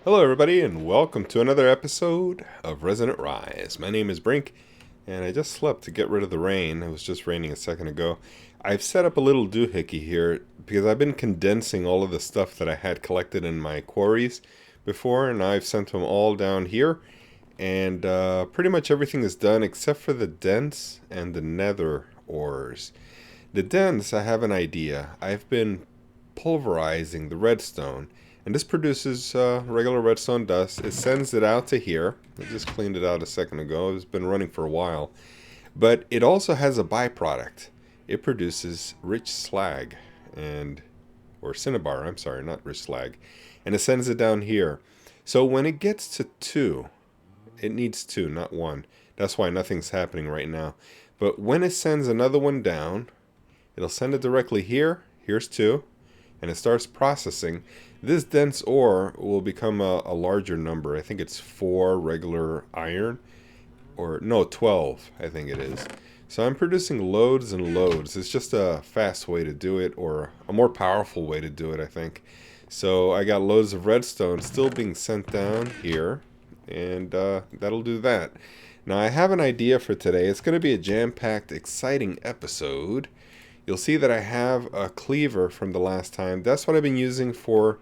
Hello, everybody, and welcome to another episode of Resonant Rise. My name is Brink, and I just slept to get rid of the rain. It was just raining a second ago. I've set up a little doohickey here because I've been condensing all of the stuff that I had collected in my quarries before, and I've sent them all down here. And pretty much everything is done except for the dents and the nether ores. The dents, I have an idea. I've been pulverizing the redstone, and this produces regular redstone dust. It sends it out to here. I just cleaned it out a second ago. It's been running for a while. But it also has a byproduct. It produces rich slag, or cinnabar, I'm sorry, not rich slag. And it sends it down here. So when it gets to 2, it needs 2, not 1. That's why nothing's happening right now. But when it sends another one down, it'll send it directly here. Here's 2. And it starts processing. This dense ore will become a larger number. I think it's 4 regular iron. Or, no, 12, I think it is. So I'm producing loads and loads. It's just a fast way to do it, or a more powerful way to do it, I think. So I got loads of redstone still being sent down here. And that'll do that. Now I have an idea for today. It's going to be a jam-packed, exciting episode. You'll see that I have a cleaver from the last time. That's what I've been using for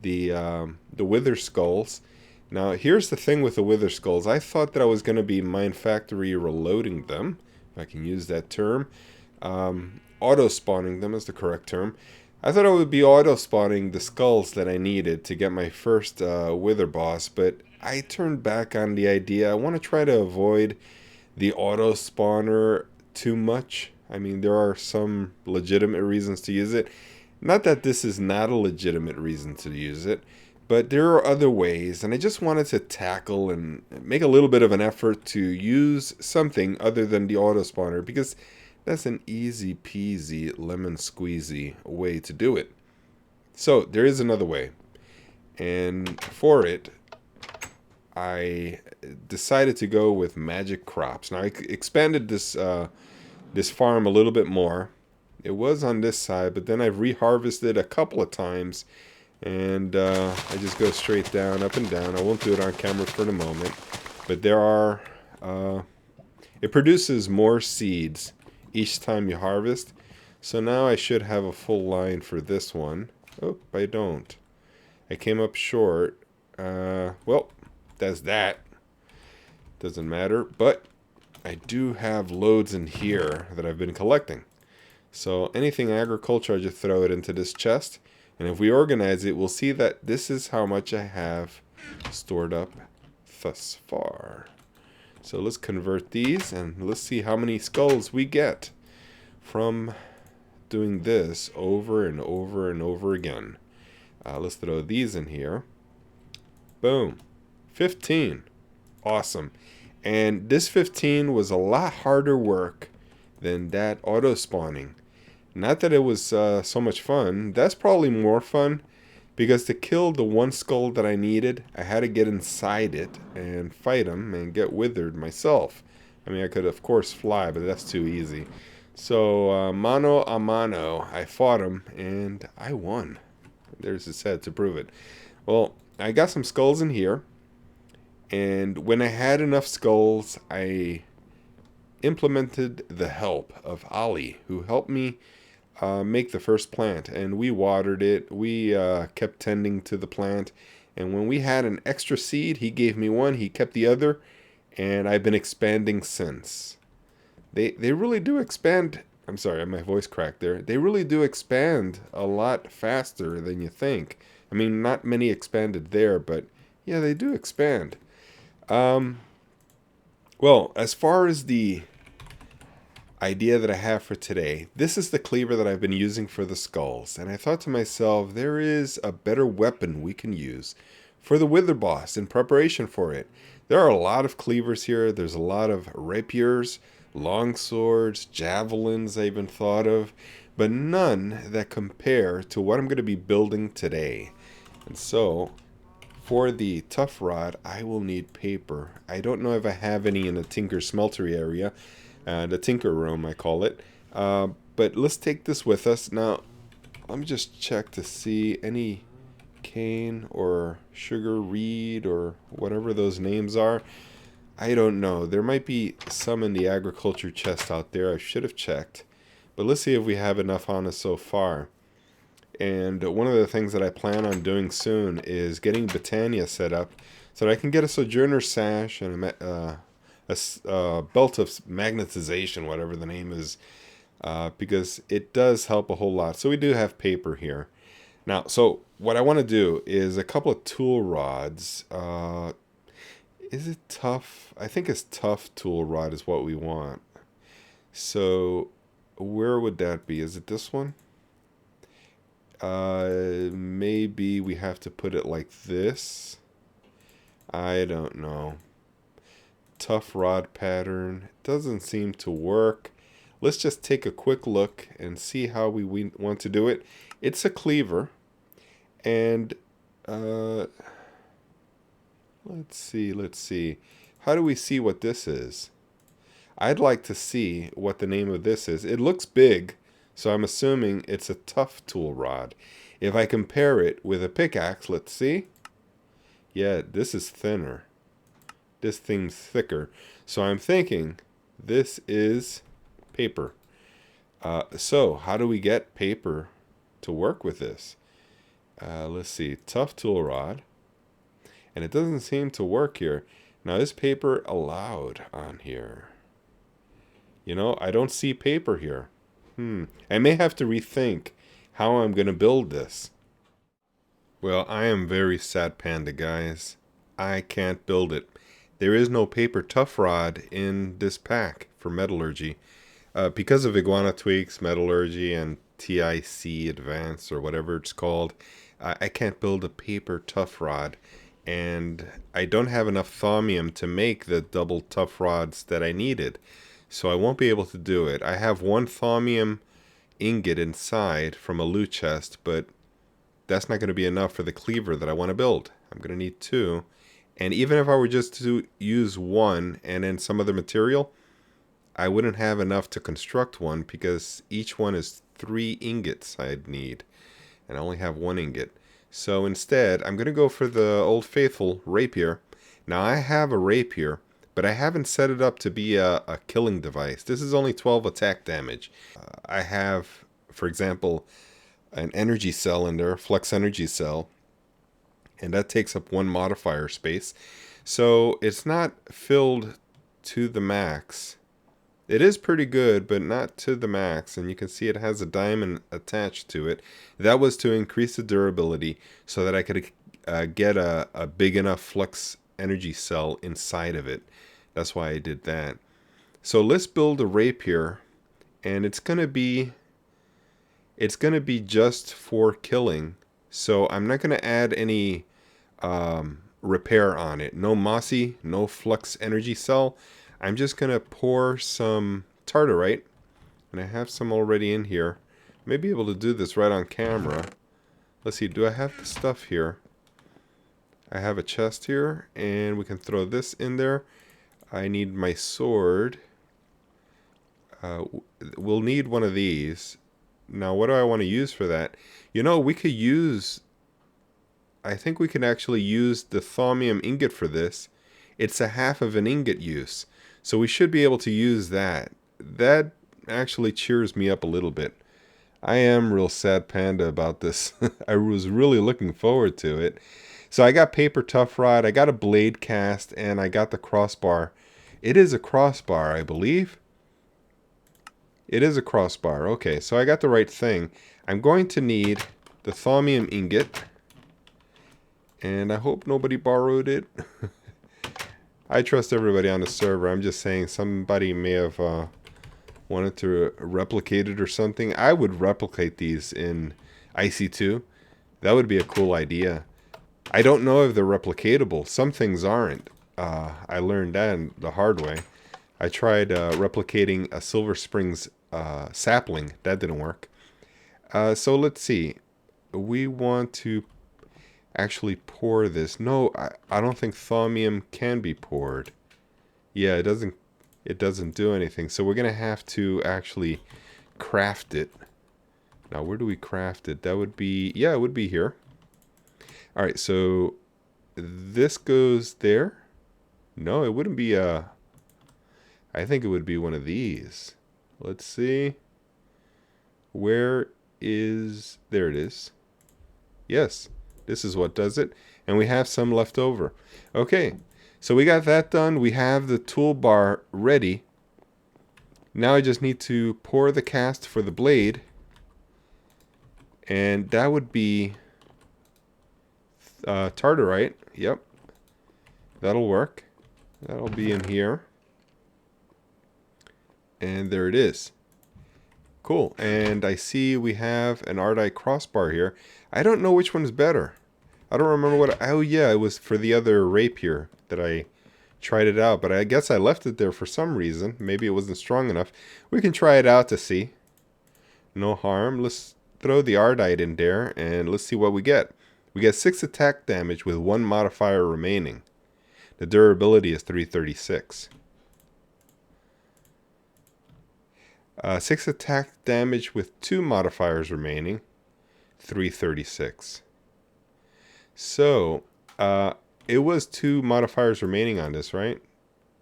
the wither skulls. Now here's the thing with the wither skulls. I thought that I was going to be Mine Factory reloading them, if I can use that term. Auto-spawning them is the correct term. I thought I would be auto-spawning the skulls that I needed to get my first wither boss, but I turned back on the idea. I want to try to avoid the auto-spawner too much. I mean, there are some legitimate reasons to use it. Not that this is not a legitimate reason to use it, but there are other ways, and I just wanted to tackle and make a little bit of an effort to use something other than the auto-spawner, because that's an easy peasy lemon squeezy way to do it. So there is another way, and for it I decided to go with magic crops. Now I expanded this farm a little bit more. It was on this side, but then I've reharvested a couple of times, and I just go straight down, up and down. I won't do it on camera for the moment, but there are it produces more seeds each time you harvest. So now I should have a full line for this one. Oh, I don't. I came up short. Well, that's that. Doesn't matter, but I do have loads in here that I've been collecting. So anything agriculture, I just throw it into this chest. And if we organize it, we'll see that this is how much I have stored up thus far. So let's convert these, and let's see how many skulls we get from doing this over and over and over again. Let's throw these in here. Boom. 15. Awesome. And this 15 was a lot harder work than that auto-spawning. Not that it was so much fun. That's probably more fun, because to kill the one skull that I needed, I had to get inside it and fight him and get withered myself. I mean, I could, of course, fly, but that's too easy. So, mano a mano, I fought him, and I won. There's his head to prove it. Well, I got some skulls in here. And when I had enough skulls, I implemented the help of Ollie, who helped me make the first plant. And we watered it. We kept tending to the plant. And when we had an extra seed, he gave me one. He kept the other. And I've been expanding since. They really do expand. I'm sorry, my voice cracked there. They really do expand a lot faster than you think. I mean, not many expanded there, but yeah, they do expand. Well, as far as the idea that I have for today, this is the cleaver that I've been using for the skulls, and I thought to myself, there is a better weapon we can use for the wither boss in preparation for it. There are a lot of cleavers here. There's a lot of rapiers, long swords, javelins I even thought of, but none that compare to what I'm going to be building today. And so for the tough rod, I will need paper. I don't know if I have any in the Tinker Smeltery area, the Tinker Room I call it. But let's take this with us. Now, let me just check to see any cane or sugar reed or whatever those names are. I don't know. There might be some in the agriculture chest out there. I should have checked. But let's see if we have enough on us so far. And one of the things that I plan on doing soon is getting Botania set up so that I can get a Sojourner sash and a belt of magnetization, whatever the name is, because it does help a whole lot. So we do have paper here. Now, so what I want to do is a couple of tool rods. Is it tough? I think it's tough tool rod is what we want. So where would that be? Is it this one? Maybe we have to put it like this. I don't know. Tough rod pattern. Doesn't seem to work. Let's just take a quick look and see how we want to do it. It's a cleaver. And let's see. How do we see what this is? I'd like to see what the name of this is. It looks big, so I'm assuming it's a tough tool rod. If I compare it with a pickaxe, let's see. Yeah, this is thinner. This thing's thicker. So I'm thinking this is paper. So how do we get paper to work with this? Let's see. Tough tool rod. And it doesn't seem to work here. Now, is paper allowed on here? You know, I don't see paper here. I may have to rethink how I'm going to build this. Well, I am very sad panda, guys. I can't build it. There is no paper tough rod in this pack for metallurgy. Because of Iguana Tweaks, metallurgy, and TIC Advanced, or whatever it's called, I can't build a paper tough rod. And I don't have enough thaumium to make the double tough rods that I needed. So I won't be able to do it. I have one thaumium ingot inside from a loot chest, but that's not going to be enough for the cleaver that I want to build. I'm going to need two. And even if I were just to use one and then some other material, I wouldn't have enough to construct one because each one is 3 ingots I'd need. And I only have 1 ingot. So instead, I'm going to go for the old faithful rapier. Now I have a rapier, but I haven't set it up to be a killing device. This is only 12 attack damage. I have, for example, an energy cell in there, flux energy cell, and that takes up 1 modifier space. So it's not filled to the max. It is pretty good, but not to the max, and you can see it has a diamond attached to it. That was to increase the durability so that I could get a big enough flux energy cell inside of it. That's why I did that. So let's build a rapier, and it's gonna be just for killing. So I'm not gonna add any repair on it. No mossy, no flux energy cell. I'm just gonna pour some tartarite, and I have some already in here. Maybe able to do this right on camera. Let's see, do I have the stuff here? I have a chest here, and we can throw this in there. I need my sword. We'll need one of these. Now, what do I want to use for that? You know, we could use... I think we can actually use the thaumium ingot for this. It's a half of an ingot use. So we should be able to use that. That actually cheers me up a little bit. I am real sad panda about this. I was really looking forward to it. So I got paper tough rod, I got a blade cast, and I got the crossbar. It is a crossbar, I believe. It is a crossbar. Okay, so I got the right thing. I'm going to need the thaumium ingot. And I hope nobody borrowed it. I trust everybody on the server. I'm just saying somebody may have wanted to replicate it or something. I would replicate these in IC2. That would be a cool idea. I don't know if they're replicatable. Some things aren't. I learned that the hard way. I tried replicating a Silver Springs sapling. That didn't work. So let's see. We want to actually pour this. No, I don't think thaumium can be poured. Yeah, it doesn't do anything. So we're gonna have to actually craft it. Now, where do we craft it? That would be, yeah, it would be here. All right, so this goes there. No, it wouldn't be I think it would be one of these. Let's see. Where is... There it is. Yes, this is what does it. And we have some left over. Okay, so we got that done. We have the toolbar ready. Now I just need to pour the cast for the blade. And that would be tartarite. Yep, that'll work. That'll be in here. And there it is. Cool. And I see we have an Ardite crossbar here. I don't know which one's better. I don't remember what... Oh yeah, it was for the other rapier that I tried it out. But I guess I left it there for some reason. Maybe it wasn't strong enough. We can try it out to see. No harm. Let's throw the Ardite in there and let's see what we get. We get 6 attack damage with 1 modifier remaining. The durability is 336. 6 attack damage with 2 modifiers remaining, 336. So, it was 2 modifiers remaining on this, right?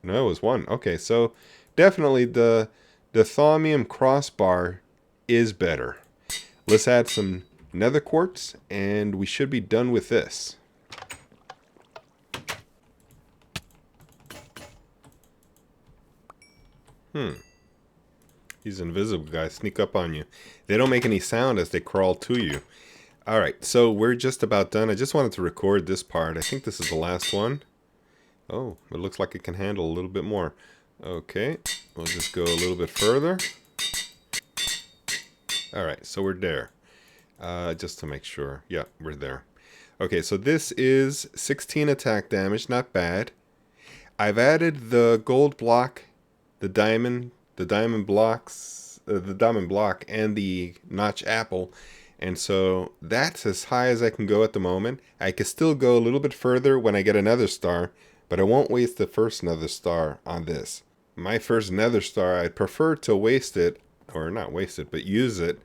No, it was 1. Okay, so definitely the thaumium crossbar is better. Let's add some nether quartz, and we should be done with this. These invisible guys sneak up on you. They don't make any sound as they crawl to you. Alright, so we're just about done. I just wanted to record this part. I think this is the last one. Oh, it looks like it can handle a little bit more. Okay, we'll just go a little bit further. Alright, so we're there. Just to make sure. Yeah, we're there. Okay, so this is 16 attack damage. Not bad. I've added the gold block, the diamond blocks, the diamond block, and the notch apple, and so that's as high as I can go at the moment. I can still go a little bit further when I get another star, but I won't waste the first nether star on this. My first nether star, I'd prefer to waste it, or not waste it, but use it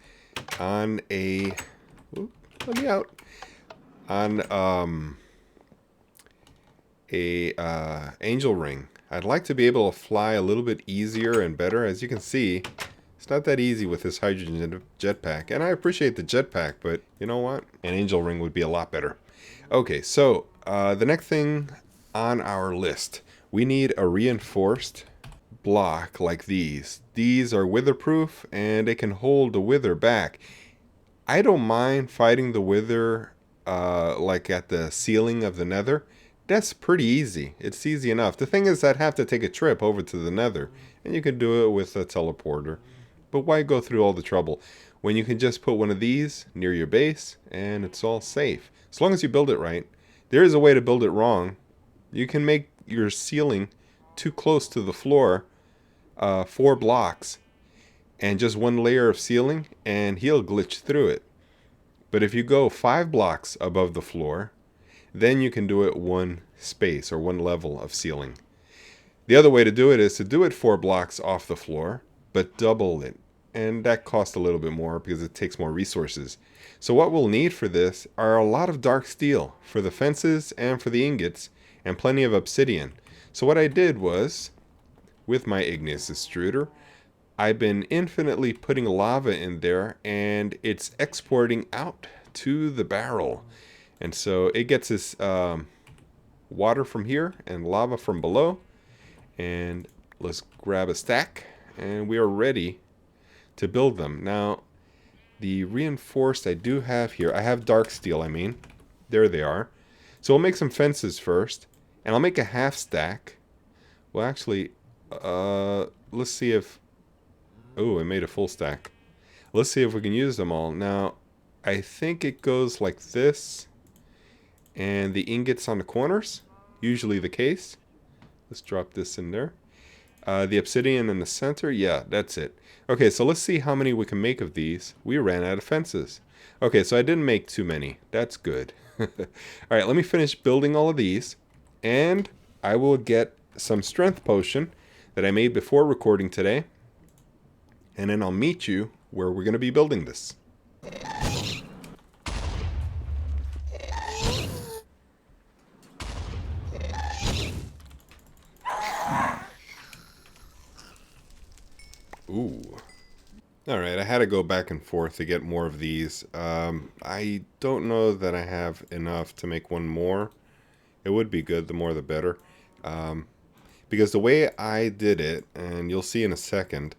on a... Ooh, let me out. On angel ring. I'd like to be able to fly a little bit easier and better. As you can see, it's not that easy with this hydrogen jetpack. And I appreciate the jetpack, but you know what? An angel ring would be a lot better. Okay, so the next thing on our list, we need a reinforced block like these. These are witherproof and they can hold the wither back. I don't mind fighting the wither like at the ceiling of the nether. That's pretty easy. It's easy enough. The thing is, I'd have to take a trip over to the nether, and you can do it with a teleporter. But why go through all the trouble when you can just put one of these near your base, and it's all safe. As long as you build it right. There is a way to build it wrong. You can make your ceiling too close to the floor, 4 blocks, and just 1 layer of ceiling, and he'll glitch through it. But if you go 5 blocks above the floor, then you can do it 1 space or 1 level of ceiling. The other way to do it is to do it 4 blocks off the floor, but double it. And that costs a little bit more because it takes more resources. So what we'll need for this are a lot of dark steel for the fences and for the ingots, and plenty of obsidian. So what I did was, with my igneous extruder, I've been infinitely putting lava in there, and it's exporting out to the barrel. And so it gets this water from here and lava from below. And let's grab a stack, and we are ready to build them. Now, the reinforced I do have here, I have dark steel, I mean. There they are. So we'll make some fences first, and I'll make a half stack. Well, actually, let's see if... Oh, I made a full stack. Let's see if we can use them all. Now, I think it goes like this. And the ingots on the corners, usually the case. Let's drop this in there. The obsidian in the center, yeah, that's it. Okay, so let's see how many we can make of these. We ran out of fences. Okay, so I didn't make too many. That's good. Alright, let me finish building all of these. And I will get some strength potion that I made before recording today. And then I'll meet you where we're going to be building this. Ooh. Alright, I had to go back and forth to get more of these. I don't know that I have enough to make one more. It would be good, the more the better. Because the way I did it, and you'll see in a second,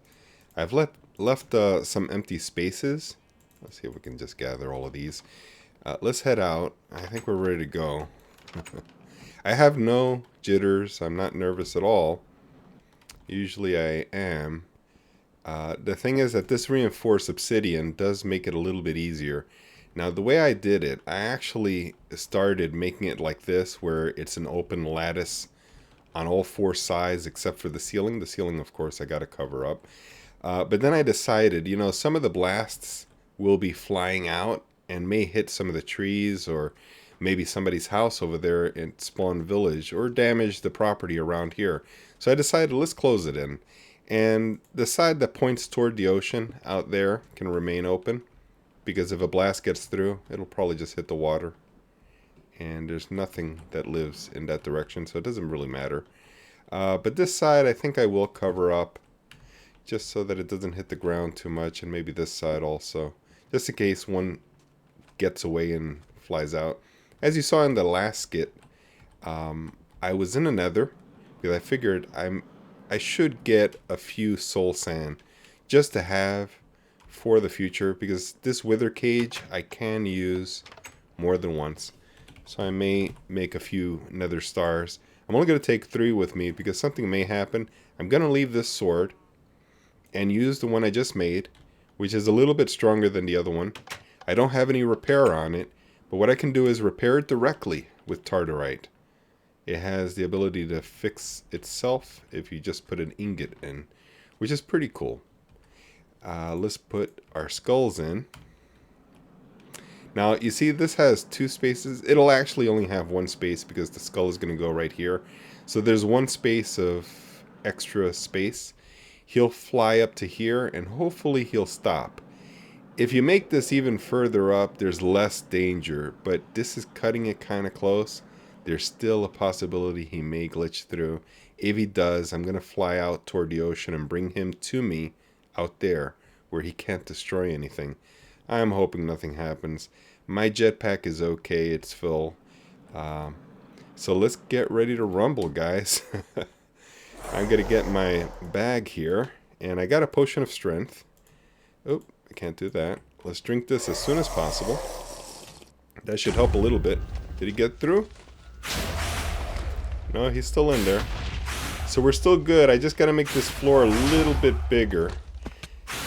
I've left some empty spaces. Let's see if we can just gather all of these. Let's head out. I think we're ready to go. I have no jitters. I'm not nervous at all. Usually I am. The thing is that this reinforced obsidian does make it a little bit easier. Now, the way I did it, I actually started making it like this, where it's an open lattice on all four sides except for the ceiling. The ceiling, of course, I got to cover up. But then I decided, you know, some of the blasts will be flying out and may hit some of the trees or maybe somebody's house over there in Spawn Village or damage the property around here. So I decided, let's close it in. And the side that points toward the ocean out there can remain open, because if a blast gets through, it'll probably just hit the water. And there's nothing that lives in that direction, so it doesn't really matter. But this side I think I will cover up, just so that it doesn't hit the ground too much, and maybe this side also, just in case one gets away and flies out. As you saw in the last skit, I was in a nether, because I figured I should get a few soul sand just to have for the future, because this wither cage I can use more than once. So I may make a few nether stars. I'm only going to take 3 with me because something may happen. I'm going to leave this sword and use the one I just made, which is a little bit stronger than the other one. I don't have any repair on it, but what I can do is repair it directly with tartarite. It has the ability to fix itself if you just put an ingot in, which is pretty cool. Let's put our skulls in. Now, you see this has 2 spaces. It'll actually only have 1 space because the skull is going to go right here. So there's 1 space of extra space. He'll fly up to here and hopefully he'll stop. If you make this even further up, there's less danger, but this is cutting it kind of close. There's still a possibility he may glitch through. If he does, I'm going to fly out toward the ocean and bring him to me out there where he can't destroy anything. I'm hoping nothing happens. My jetpack is okay. It's full. So let's get ready to rumble, guys. I'm going to get my bag here. And I got a potion of strength. Oh, I can't do that. Let's drink this as soon as possible. That should help a little bit. Did he get through? No, he's still in there. So we're still good. I just got to make this floor a little bit bigger.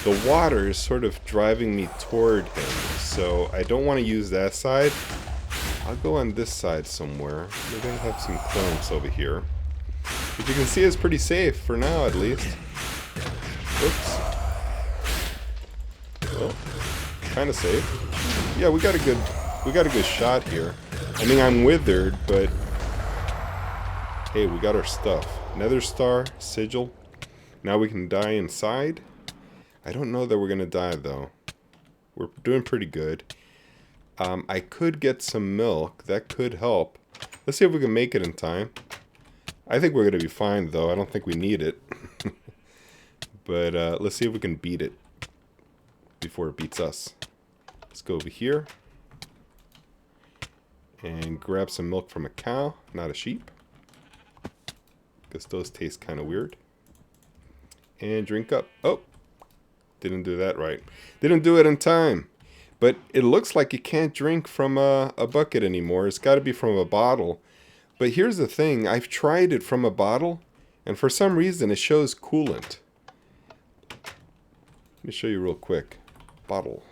The water is sort of driving me toward him, so I don't want to use that side. I'll go on this side somewhere. Maybe I'll have some clumps over here. But you can see it's pretty safe, for now at least. Oops. Well, kind of safe. Yeah, we got a good shot here. I mean, I'm withered, but hey, we got our stuff. Nether star, sigil. Now we can die inside. I don't know that we're gonna die though. We're doing pretty good. I could get some milk. That could help. Let's see if we can make it in time. I think we're gonna be fine though. I don't think we need it. But let's see if we can beat it before it beats us. Let's go over here and grab some milk from a cow, not a sheep, because those taste kind of weird. And drink up. Oh, didn't do that right. Didn't do it in time. But it looks like you can't drink from a bucket anymore. It's got to be from a bottle. But here's the thing. I've tried it from a bottle, and for some reason it shows coolant. Let me show you real quick. Bottle.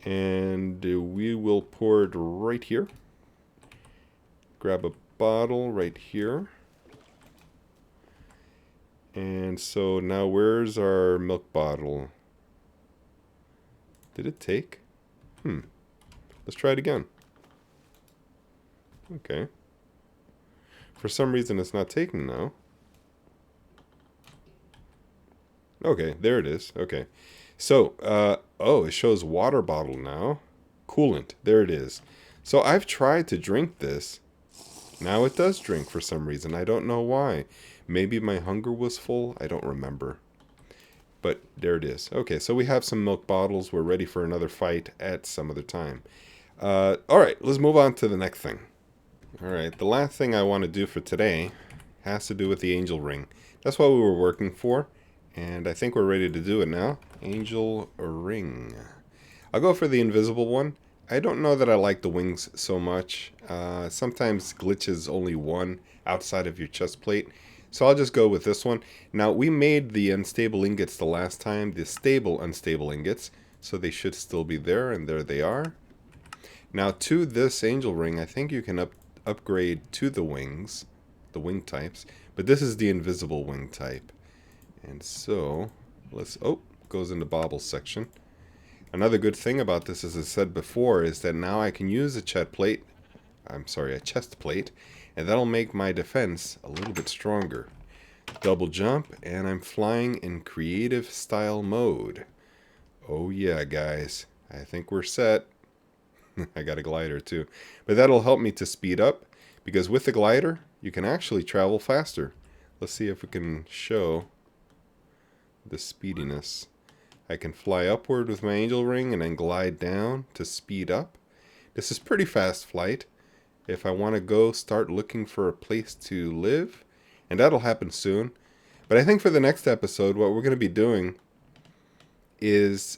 And we will pour it right here. Grab a bottle right here. And so now where's our milk bottle? Did it take? Let's try it again. Okay. For some reason it's not taking now. Okay, there it is. Okay. So, oh, it shows water bottle now. Coolant. There it is. So I've tried to drink this. Now it does drink for some reason. I don't know why. Maybe my hunger was full. I don't remember. But there it is. Okay, so we have some milk bottles. We're ready for another fight at some other time. All right, let's move on to the next thing. All right, the last thing I want to do for today has to do with the angel ring. That's what we were working for, and I think we're ready to do it now. Angel ring. I'll go for the invisible one. I don't know that I like the wings so much. Sometimes glitches only one outside of your chest plate. So I'll just go with this one. Now, we made the unstable ingots the last time, the stable unstable ingots. So they should still be there, and there they are. Now, to this angel ring, I think you can upgrade to the wings, the wing types. But this is the invisible wing type. And so, let's... Oh, goes into baubles section. Another good thing about this, as I said before, is that now I can use a chest plate, and that'll make my defense a little bit stronger. Double jump, and I'm flying in creative style mode. Oh yeah, guys. I think we're set. I got a glider too. But that'll help me to speed up, because with the glider, you can actually travel faster. Let's see if we can show the speediness. I can fly upward with my angel ring and then glide down to speed up. This is pretty fast flight. If I want to go start looking for a place to live, and that'll happen soon. But I think for the next episode, what we're going to be doing is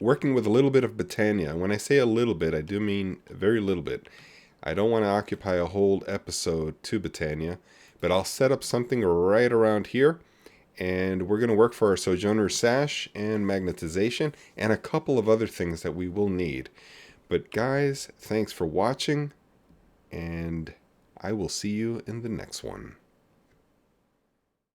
working with a little bit of Botania. When I say a little bit, I do mean a very little bit. I don't want to occupy a whole episode to Botania, but I'll set up something right around here. And we're going to work for our Sojourner Sash and Magnetization and a couple of other things that we will need. But guys, thanks for watching, and I will see you in the next one.